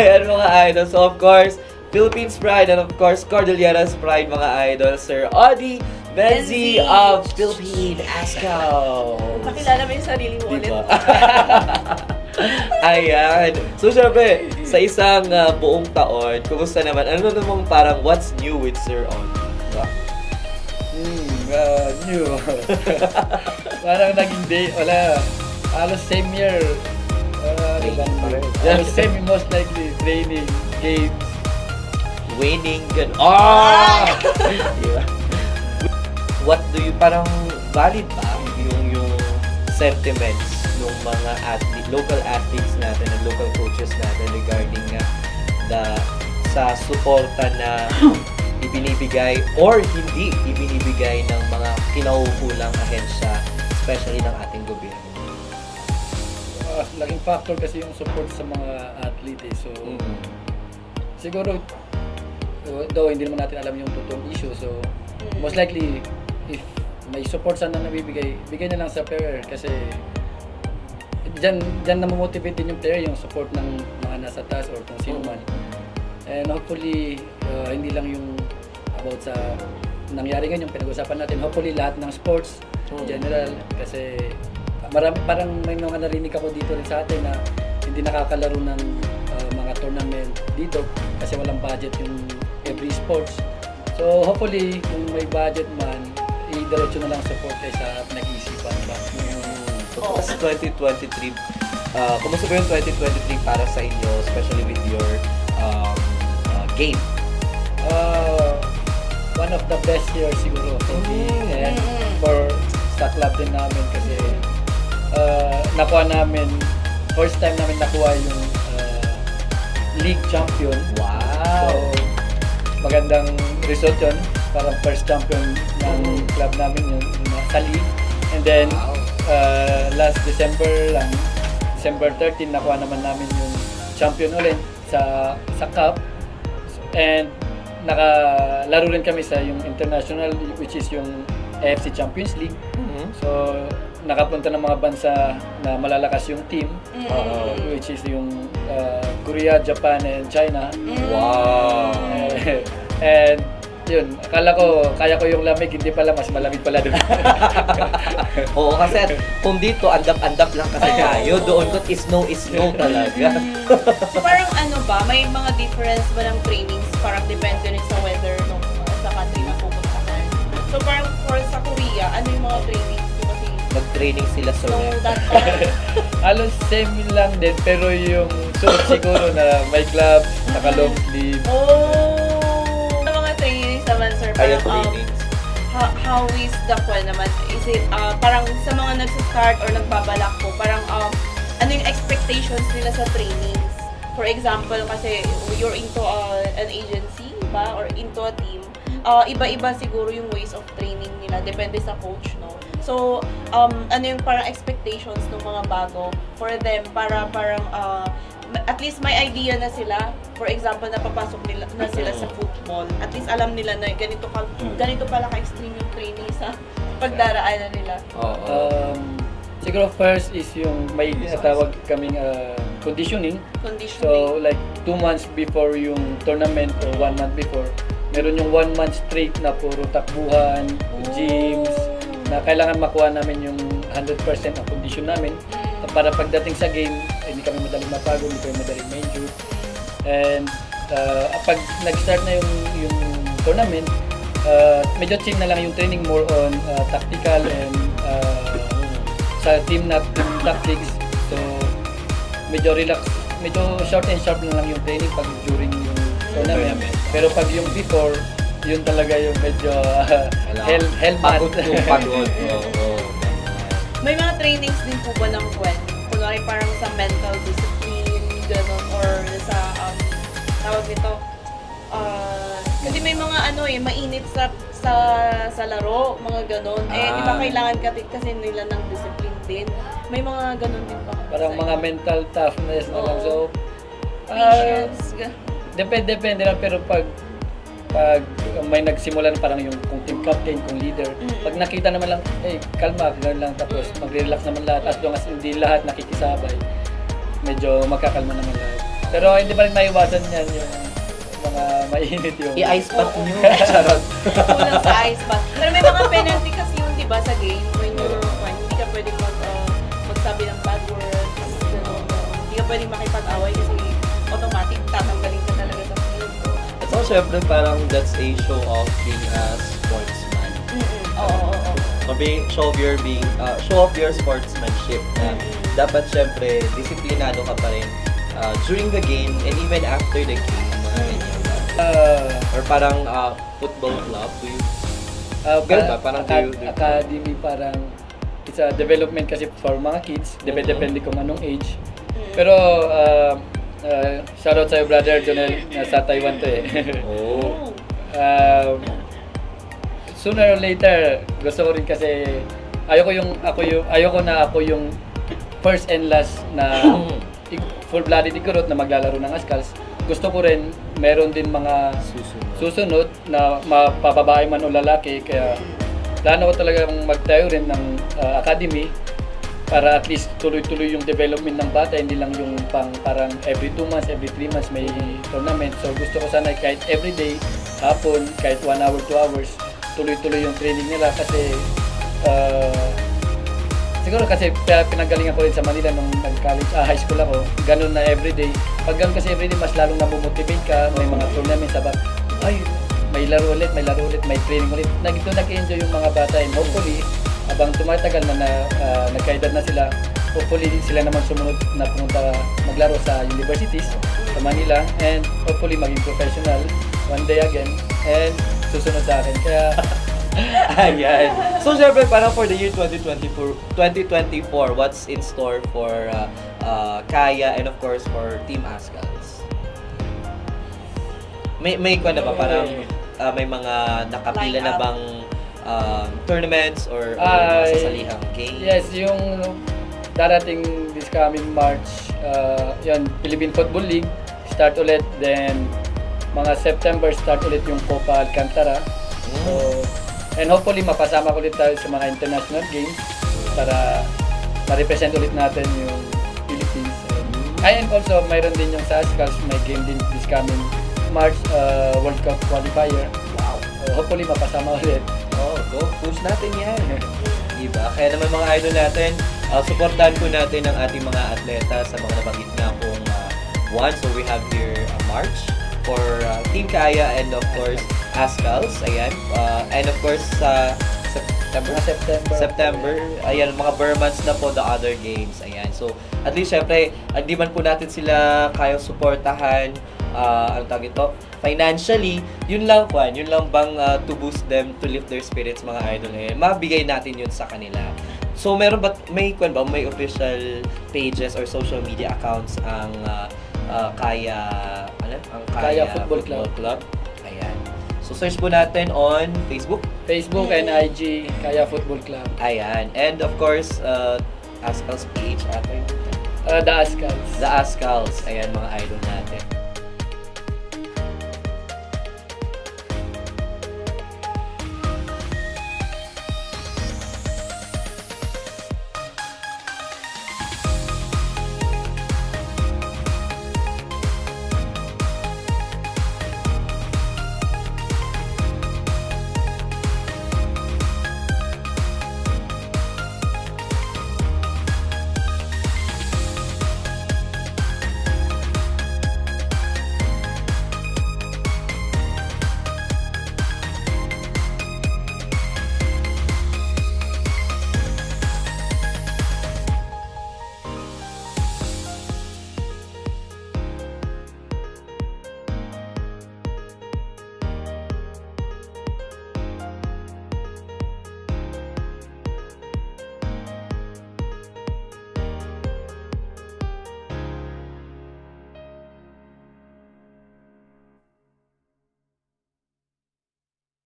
Ayan mga idol. So of course, Philippines Pride and of course, Cordilleras Pride mga idol. Sir Audie Benzi of Philippine ASCO. Pakilala mo yung sarili mo ulit. Diba? Ayan. So syempre, sa isang buong taon, kumusta naman? Ano namang parang what's new with Sir Audie? Diba? New. Parang naging day, wala. Halos same year. Halos same, most likely, training, games. Winning, gano'n. Oh! Diba? What do you, parang valid ba yung sentiments ng mga athlete, local athletes natin at local coaches natin regarding sa suporta na ibinibigay or hindi ibinibigay ng mga kinauukulang ahensya, especially ng ating gobyerno? Laking factor kasi yung support sa mga athlete eh. So, siguro, though hindi naman natin alam yung totoong issue, so most likely, if may support sana nabibigay, bigay na lang sa player kasi dyan namomotivate din yung player, yung support ng mga nasa taas or kung sino man. And hopefully, hindi lang yung about sa nangyari ngayon, yung pinag-usapan natin. Hopefully, lahat ng sports, in general, kasi parang may mga narinig ako dito rin sa atin na hindi nakakalaro ng mga tournament dito kasi walang budget yung every sports. So, hopefully, kung may budget man, i-diretso na lang support kaysa pinag-iisipan ba. So, kasi 2023, kumusta ba yung 2023 para sa inyo, especially with your game? One of the best years siguro for me and for sa club din namin kasi nakuha namin, first time namin nakuha yung league champion. Wow! So, magandang result yun. Parang first champion ng club namin yun sa league. And then, last December lang, December 13, nakuha naman namin yung champion ulit sa cup. And nakalaro rin kami sa yung international, which is yung AFC Champions League. So, nakapunta ng mga bansa na malalakas yung team, which is yung Korea, Japan, and China. Wow! And yun, akala ko kaya ko yung lamig, hindi pala, mas malamig pala doon. Oo, kasi kung dito, andap-andap lang kasi tayo. Doon ko is no talaga. So parang ano ba, may mga difference ba ng trainings? Parang depende rin sa weather nung sa country na pupuntahan. So parang for sa Korea, ano yung mga trainings? Kasi nag-training sila sa that time. Halos same lang din, pero yung suot siguro na may gloves, naka-long sleeve. Sa mga trainings naman, sir, parang how is the call naman? Is it parang sa mga nagsa-start or nagbabalak po, parang ano yung expectations nila sa trainings? For example, kasi you're into an agency ba or into a team, iba-iba siguro yung ways of training nila, depende sa coach, no? So, ano yung parang expectations ng mga bago for them para parang at least may idea na sila. For example, napapasok nila na sila sa football. At least alam nila na ganito pala ka-extreme yung training sa pagdaraanan nila. Siguro first is yung may tawag kaming conditioning. So like 2 months before yung tournament or 1 month before, meron yung 1 month straight na puro takbuhan, gyms, na kailangan makuha namin yung 100% ang condition namin para pagdating sa game, hindi kami madaling mapagod, hindi kami madaling ma-injure. And pag nag-start na yung tournament, medyo change na lang yung training, more on tactical and sa team tactics. So medyo relax, medyo short and sharp na lang yung training pag during yung tournament. Pero pag yung before, yun talaga yung medyo hell pagod. May mga trainings din po ba ng kunwari parang sa mental discipline, gano'n, or sa tawag nito, kasi may mga mainit sa laro, mga gano'n. Di ba kailangan kasi nila ng discipline din? May mga gano'n din ba? Parang mga mental toughness na lang. So, patience. Depende lang, pero pag may nagsimulan parang yung kung team captain, kung leader, pag nakita naman lang, kalma, gano'n lang, tapos magre-relax naman lahat, as long as hindi lahat nakikisabay, medyo magkakalma naman lahat. Pero hindi pa rin maiwasan yan yung mga mainit yung... I-ice bath nyo. Charot. Kulang sa ice bath. Pero may mga penalty kasi yun, di ba, sa game. When hindi ka pwedeng magsabi ng bad words. Hindi ka pwedeng makipag-away kasi automatic tatanggalin ka talaga sa field. So, syempre, parang that's a show of being a sportsman. Oo. Show of your sportsmanship. Na dapat, syempre, disiplinado ka pa rin during the game and even after the game. Or parang football club. Ganun ba? Parang academy, parang it's a development kasi for mga kids. Depende kung anong age. Pero shoutout sa'yo, brother Jonel, nasa Taiwan to eh. Sooner or later, gusto ko rin kasi ayoko na ako yung first and last na full-blooded Igorot na maglalaro ng Ascals. Gusto ko rin meron din mga susunod na mapababae man o lalaki, kaya plano ko talagang magtayo rin ng academy para at least tuloy-tuloy yung development ng bata, hindi lang yung parang every 2 months, every 3 months may tournament. So gusto ko sana kahit every day, hapon, kahit 1 hour, 2 hours, tuloy-tuloy yung training nila kasi siguro kasi pinanggalingan ko rin sa Manila nung nag-college, high school ako, ganun na everyday. Pag ganun kasi everyday, mas lalong namomotivate ka, may mga tournament sa ay, may laro ulit, may training ulit. Nag-enjoy yung mga bata and hopefully, habang tumatagal na nagkaedad na sila, hopefully sila naman sumunod na pumunta maglaro sa universities sa Manila and hopefully maging professional one day again and susunod sa akin. Kaya ayan. So, syempre, parang for the year 2024, what's in store for Kaya and of course for Team Ascals? May kung na ba? Parang may mga nakapila na bang tournaments or masasalihang games? Yes, yung darating this coming March, yun, Philippine Football League, start ulit. Then, mga September, start ulit yung Copa Alcantara. So, and hopefully, mapasama ulit tayo sa mga international games para ma-represent ulit natin yung Philippines. And also, mayroon din yung sa Ascals, may game din this coming March World Cup qualifier. Wow! So, hopefully, mapasama ulit. Go push natin yan. Diba? Kaya naman mga idol natin, supportahan po natin ang ating mga atleta sa mga nabanggit na kung one. So, we have here March for Team Kaya and of course, Ascals, ayan. And of course, sa September, ayan, mga bare months na po the other games, ayan. So, at least, syempre, hindi man po natin sila kayang suportahan, ang tawag ito, financially, yun lang bang to boost them, to lift their spirits, mga idol, mabigay natin yun sa kanila. So, may official pages or social media accounts ang Kaya Football Club. Ayan. So, search po natin on Facebook and IG, Kaya Football Club. Ayan. And of course, Ascals page ata yun. The Ascals. The Ascals. Ayan, mga idol natin.